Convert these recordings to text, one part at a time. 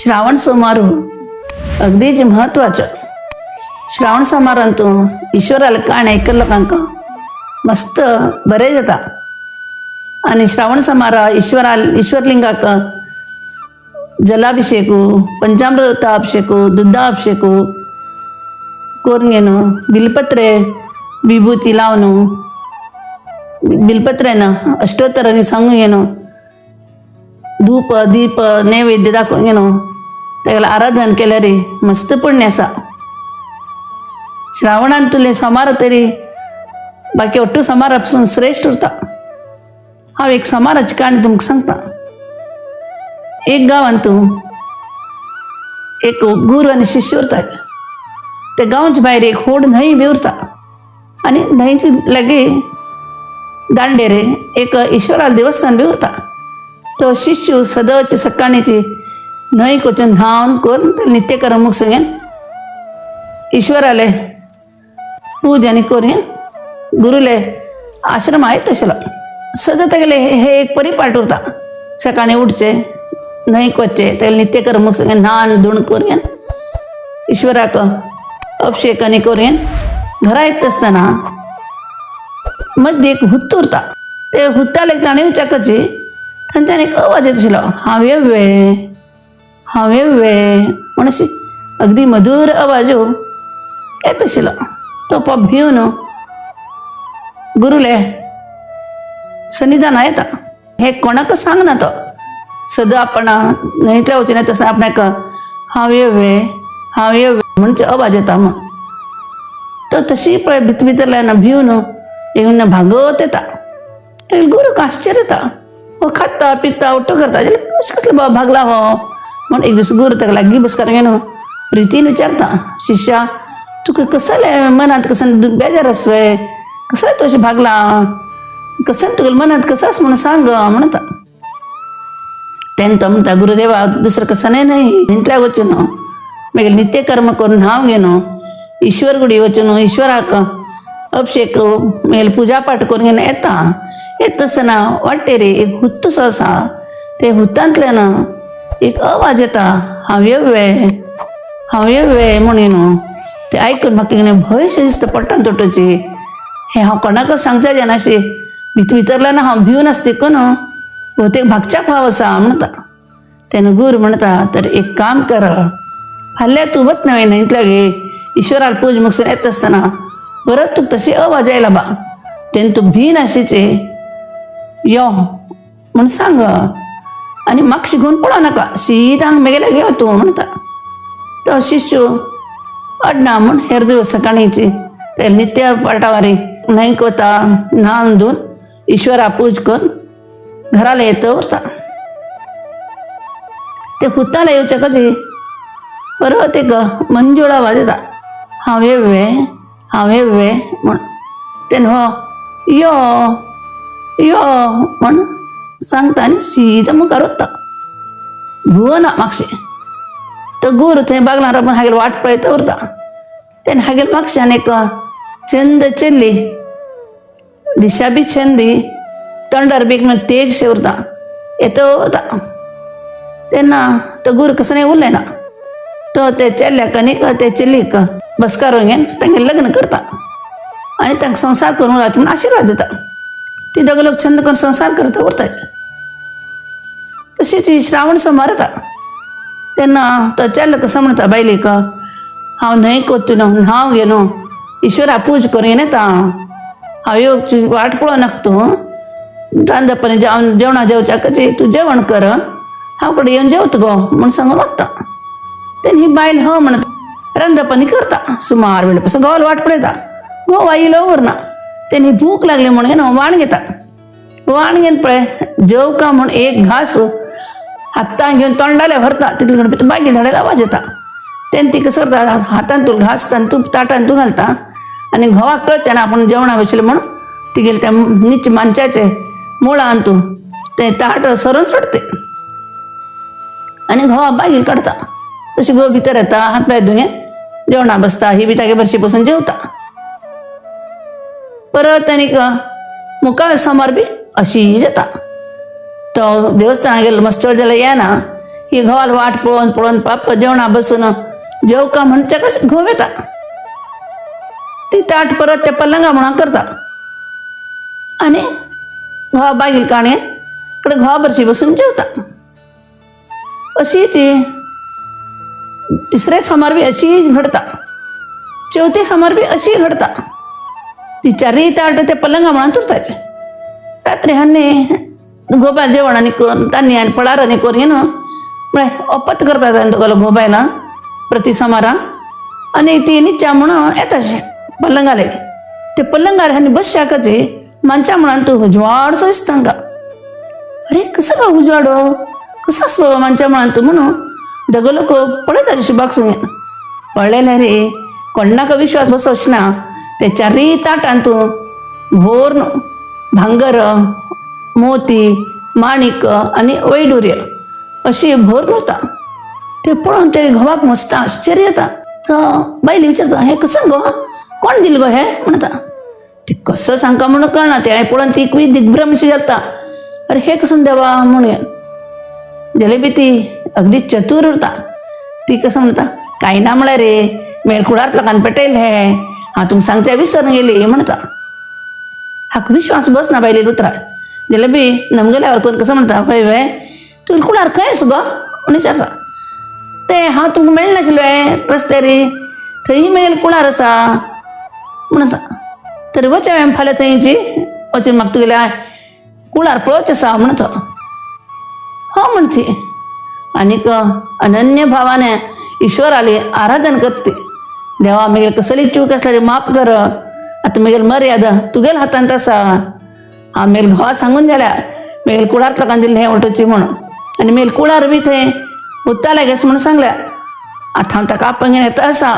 श्रावण सोमवार अगदीच महत्त्वाचं. श्रावण सोमवारांतून ईश्वराला काण ऐकलं लोकांक मस्त बरे जाता. आणि श्रावण सोमवारा ईश्वरलिंगाक जलाभिषेकू, पंचामृत अभिषेकू, दुधाभिषेकू करून घेणं, बिलपत्रे विभूती लावणं, बिलपत्र्यानं अष्टोत्तरांनी सांगून घेणं, धूप दीप नैवेद्य दाखवून घेणं, त्याला आराधन केल्या रे मस्त पुण्य असा. श्रावणान तुले सोमार तरी बाकी ಒಟ್ಟು सोमारापासून श्रेष्ठ उरता. हांव एक सोमाराची काणी तुमकां सांगता. एक गांवांत एक गुरू आनी शिष्य उरताले. त्या गांवच्या भायर एक व्हड न्हंय बी उरता. आनी न्हंयचे लागीं दांडेर एक ईश्वराल देवस्थान बी उरता. तो शिष्य सदांची सकाळीची न्हंयक वचून न्हावन करून नित्यकर्म मुगसून ईश्वराले पूजन करून गुरुले आश्रम आहेत तशेलो. सदां तेगेले हे एक परिपाठ उरता. सकाळी उठचे, न्हंयक वचचे, तेगेले नित्यकर्म मुगसून न्हान धुण करून ईश्वराक अभिषेक आनी करून घरा येत आसतना मध्य एक हुत्त उरता. ते हुत्ताले ताणें विचारची थंयच्यान एक आवाज येत आशिल्लो, हांव येवे हांव येवे म्हण अशी अगदी मधुर आवाज येत आशिल्लो. तो पॉप भिवन गुरुले सन्निधान येता. हे कोणाक सांगना तो. सदां आपण न्हंयतल्या वचून येता आसतना आपणाक हांव येवे म्हणचे आवाज येता म्हण. तो तशी पळय भितरल्यान भिवन येवन भागवत येता. ते गुरूक आश्चर्य येता. हो खाता पिता उठ्ठो करता जाल्यार अशें कसलो बाबा भागला हो म्हण. एक दीस गुरू ताका लागीं बसकार घेवन प्रितीन विचारता, शिष्या तुका कसले मनांत कसन बेजार आसवे, कसले तूं अशें भागला, कसन तुगेले मनांत कसं आस म्हण सांग म्हणटा. तेन्ना तो म्हणटा, गुरुदेवा दुसरं कसनय न्हय, न्हंयतल्या वचून मागीर नित्यकर्म करून न्हांव घेवन ईश्वर गुडी वचून ईश्वराक अभिषेक मागीर पुजा पाठ करून घेवन येता आसतना वाटेर एक हुत्त सो आसा. ते हुत्तांतल्यान एक आवाज येता, हांव येवे म्हणून. ते आयकून म्हाका भंयशें दिसता पट्टान तोटोची. हें हांव कोणाकच सांगचें जायनाशी. भितरल्यान हांव भिवन आसता देखून भोवतेक भागच्याक फाव आसा म्हणटा. तेन्ना गुरू म्हणटा, तर एक काम कर, फाल्यां तूं वत न्हय न्हंयतल्या गे ईश्वराल पूज मुगसून येता आसतना परत तुका तशी आवाज आयला बा. तेन्ना तूं भिनाशिचे यो म्हण सांग आनी म्हाका घेवन पळोवं नाका, सीद हांगा मेगेल्या घेव तूं म्हणटा. तो शिष्य अडना म्हण हेर दिवस सकाळीची ते नित्य पाठावारी न्हंयक वता, न्हावन धुवन ईश्वरा पूज करून घराला येता उरता. ते हुत्ताले येवचे कशी परत एक मंजूळ आवाज येता, हांव येवे म्हण. तेन्ना हो यो म्हण सांगता आनी सीद मुखार वता. भुवना म्हापशें. तो गुरू थंय बागलां रावन हागेल वाट पळयता उरता. तेन्ना हागेल म्हापश्यान एक चंद चेल्ली दिशा बी छंदी तोंडार बी तेज शे उरता येता उरता. तेन्ना तो गुरू कसो उरलें ना. तो ते चेल्ल्याक आनी ते चेल्लीक बसकारून घेवन तांगें लग्न करता आनी तांकां संवसार करून रावचे म्हूण आशिर्वाद दिता. ती दोग लोक छंद करून संवसार करता उरताचे. तशीच श्रावण सोमार येता. तेन्ना तो चेल्लो कसो म्हणटा बायलेक, हांव न्हंयक वचून न्हांव घेवन ईश्वरा पूज करून येता. हांव येवची वाट पळोवं नाका तूं. रांदपानी जेवणा जेवच्या कशी तूं जेवण कर, हांव कडेन येवन जेवता गो म्हूण सांगून वता. तेन्ना ही बायल हो म्हणत रांदपानी करता. सुमार वेळ पासून घोवाल वाट पळयता. घोवा येयलो उरना. तेन्ना भूक लागली म्हूण घेवन वाण घेता. वाण घेवन पळय जेवका म्हूण एक घास हातान घेवन तोंडाले व्हरता. तितले गणपती बायली धाडायला आवाज येता. तेन्ना ती कसं करता, हातान तूं घास तूप ताटान तूं घालता आनी घोवाक कळचें ना आपूण जेवणा बसलें म्हूण तिगेले त्या नीच मानच्याचे मुळान तूं तें ताट सरून सोडते आनी घोवा बायली काडता. तशी घोव भितर येता, हात पांय धुवन जेवणा बसता. ही बी तागे बरशी बसून जेवता. परत आनीक मुखार सोमार बी अशी जाता. तो देवस्थानाक गेलो मस्त वेळ जाल्यार येना. ही घोवाला वाट पळोवन पळोवन पाप जेवणा बसून जेव का म्हणच्या कशें घोव येता. ती ताट परत त्या पलंगा म्हणा करता आणि घोवा बागील काणे कडे घोवा बरशी बसून जेवता. अशीच तिसरे सोमार बी अशी घडता, चौथे सोमार बी अशी घडता. ती चारही ताट त्या पलंगा म्हणा तुरताचे. रात्री हाने गोबायल जेवणाने करून तांनी आणि पळाराने करून येणं म्हळ्यार अपत करता दोगालो गोबायला प्रति सोमारा आणि ती निच्या म्हणून येताशे पलंगाले. ते पलंगार हानी बस शाकाचे मांच्या म्हणून तू उजवाडसो दिसता तांकां. अरे कसं काय उजवाडो, कसं असलो मांच्या म्हणून तू म्हणून दोग लोक पळयता अशी बागसून पळयले रे. कोणाका विश्वास बसोच ना. ते चारही ताटान तू भोर भांगर मोती माणिक आणि वैडूर्य अशी भोर नुसता. ते पळोवन ते घोवाक मस्त आश्चर्य येता. तर बायली विचारता हे कसं गो, कोण दिल गो हे म्हणता. ते कसं सांगता म्हणून कळना. ते पळोवन ती एकवी दिग्भ्रमशी जाता. अरे हे कसं देवा म्हणून जाल्यार बी ती अगदी चतुर उरता. ती कसं म्हणता काही ना म्हळ्यार रे मेलकुळार लोकांनी पेटयल हे हांव तुमकां सांगच्या विसरून गेली म्हणता. हाका विश्वास बसना बायलेर उतरा. जाल्यार बी नमगेल्यावर कोण कसं म्हणता हय हय तुवें कुळार खंयच गो म्हणून विचारता. ते हांव तुमकां मेळनाशिल्लें रस्त्यार थंय मेल कुळार आसा म्हणता. तरी वच हांवें फाल्यां थंयची वचून म्हाका तुगेल्या कुळार पळोवचें आसा म्हणता. हो म्हणची आनीक अनन्य भावाने ईश्वराली आराधन करते. देवा मगेल कसली चूक आसल्यार माफ कर. आतां मगेल मर्यादा तुगेल हातांत आसा. हांव मेल घोवा सांगून जाल्यार मेल कुळार लोकांनी दिल्लें हें वटोवची म्हणून. आनी मेल कुळार बी थंय उत्ताले गेस म्हणून सांगल्या. आतां हांव ताका आपंगेन येता आसा.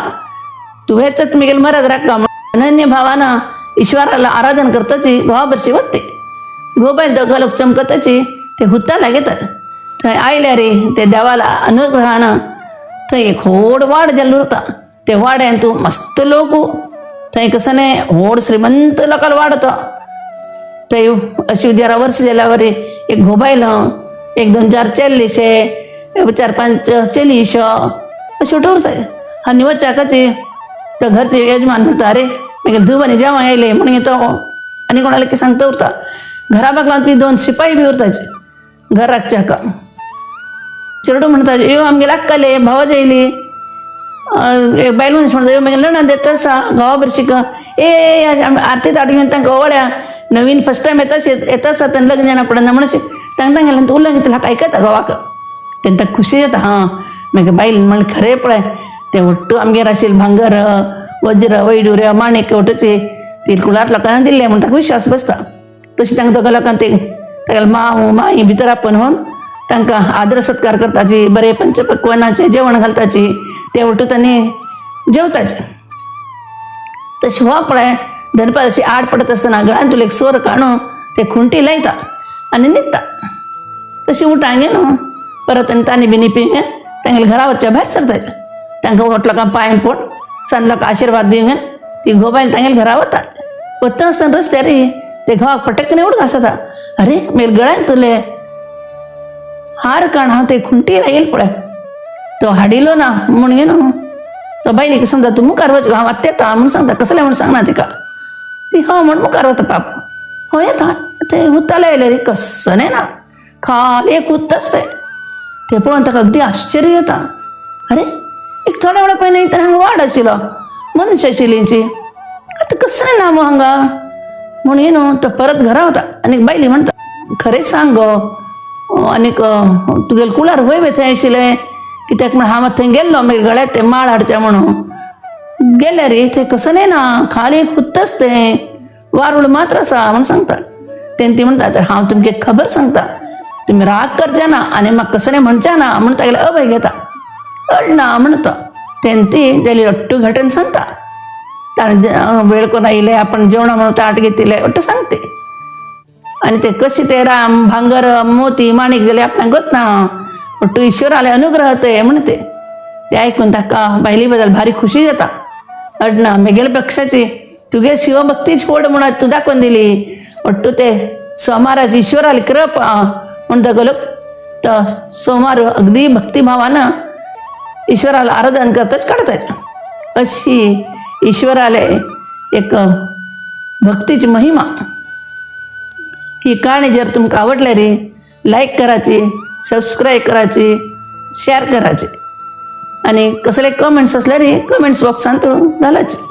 तुवेंच मगेल मर्यादा राखता म्हणून अनन्य भावानं ईश्वराला आराधन करताची घोवा बरशी वत्ते. गोबायल दोग लोक चमकताची ते हुत्ताले घेतात. थंय आयले रे ते देवाला अनुग्रहानं थंय एक व्हड वाड जाल्लो उरता. ते वाड्यान तूं मस्त लोक थंय कसं न्ही व्हड श्रीमंत लोकांलो वाड तो. थंय अशी जरा वर्स जाल्या वरी एक घोबायल एक दोन चार चेल्लीशे चार पांच चेलीशो अशी उरताय. आनी वचाकाची तो घरचे यजमान म्हणटा अरे मागीर धुवानी जेवण येयले म्हणून येतो आनी कोणाला की सांगता उरता. घरा बागलांत बी दोन शिपाई बी उरताचे घर राखच्याक. चेडू म्हणटा यो आमगेले आक्काले भावाज येयली. बायल मनीस म्हणटा यो मागीर लग्न देता आसा घोवा बरशीक ए आरती ताटून घेवन तांकां ओवळ्या नवीन फर्स्ट टायम येता आसा तेन्ना लग्न जायना पडना म्हणून तांकां गेलें तूं उलयन घेतलें हाका आयकता घोवाक. तेन्ना खुशी जाता. हां मागीर बायल म्हणलें खरें पळय ते वट्टू आमगेर आशिल्लें भांगर वज्र वैडूर्य माणिक वटोची तिरकुलार लोकांना दिल्लें म्हणून ताका विश्वास बसता. तशी तांकां दोगां लोकांक ते ताका माव माई भितर आपन व्हरून तांकां आदर सत्कार करताची बरें पंचपक्वानाचें जेवण घालताची ते वटू तांणी जेवताचे. तशी हो पळय दनपार अशी आड पडत आसतना गळ्यान तुला एक सोर काडून ते खुंटी लायता आनी न्हिदता. तशी उठांगे न्हू परत आनी तांणी बिनी पिवंगे तांगेले घरा वचच्या भायर सरताचे. तांकां व्हड लोकांक पांय पड सन लोकांक आशिर्वाद दिवंगे ती घोबायल तांगेले घरा वता. वता आसतना रस्त्यार ते घोवाक पटकन उडक आसता. अरे मेल गळ्यान तुले हार काण हांव ते खुंटी लायले पळय तो हाडिलो ना म्हूण गे न्हू. तो बायलेक समजा तूं मुखार वच हांव आतां येता म्हूण सांगता. कसलें म्हूण सांगना तिका. ती हो म्हूण मुखार वता पाप. हो येता ते हुत्ताले आयले कसं ना खाल एक हुत्ताच ते पळोवन ताका अगदी आश्चर्य येता. अरे एक थोड्या वेळा पयलीं तर हांगा वाड आशिल्लो मनुश्य आशिल्लींची आतां कसलें ना मो हांगा म्हूण ये न्हू. तो परत घरा वता आनी बायली म्हणटा खरें सांग गो आनीक तुगेले कुळार वय थंय आशिल्लें कित्याक म्हण हांव थंय गेल्लो मागीर गळ्यात ते माळ हाडचें म्हणून गेले रे थंय कसं ना खाली एक हुत्तच तें वारूळ मात्र आसा म्हणून सांगता. तेन्ना ती म्हणटा तर हांव तुमगे खबर सांगता तुमी राग करचे ना आनी म्हाका कसलें म्हणचे ना म्हणून तागेले अभय घेता. अडना म्हणटा तेन्ना ती तेली अट्टू घटन सांगता. ताणें वेळ करून आयले आपण जेवणा म्हणून ताट घेतिले अट्टू सांगते. आनी ते कशें ते राम भांगर मोती माणिक जाल्यार आपणाक गोतना अट्टू ईश्वराले अनुग्रह ते म्हण ते आयकून ताका बायली बद्दल भारी खुशी जाता. अडना मेगेले पक्षाची तुगे शिवभक्तीच फोड म्हणून तूं दाखोवन दिली अट्टू ते सोमाराची ईश्वराली कृपा म्हण दोग लोक तर सोमवार अगदी भक्तिभावानं ईश्वराला आराधन करताच काढतात. अशी ईश्वराले एक भक्तीची महिमा. ही कहाणी जर तुमकां आवडली रे लाईक करायची, सबस्क्राईब करायची, शेअर करायची आणि कसले कमेंट्स असले रे कमेंट्स बॉक्सांत घालायचे.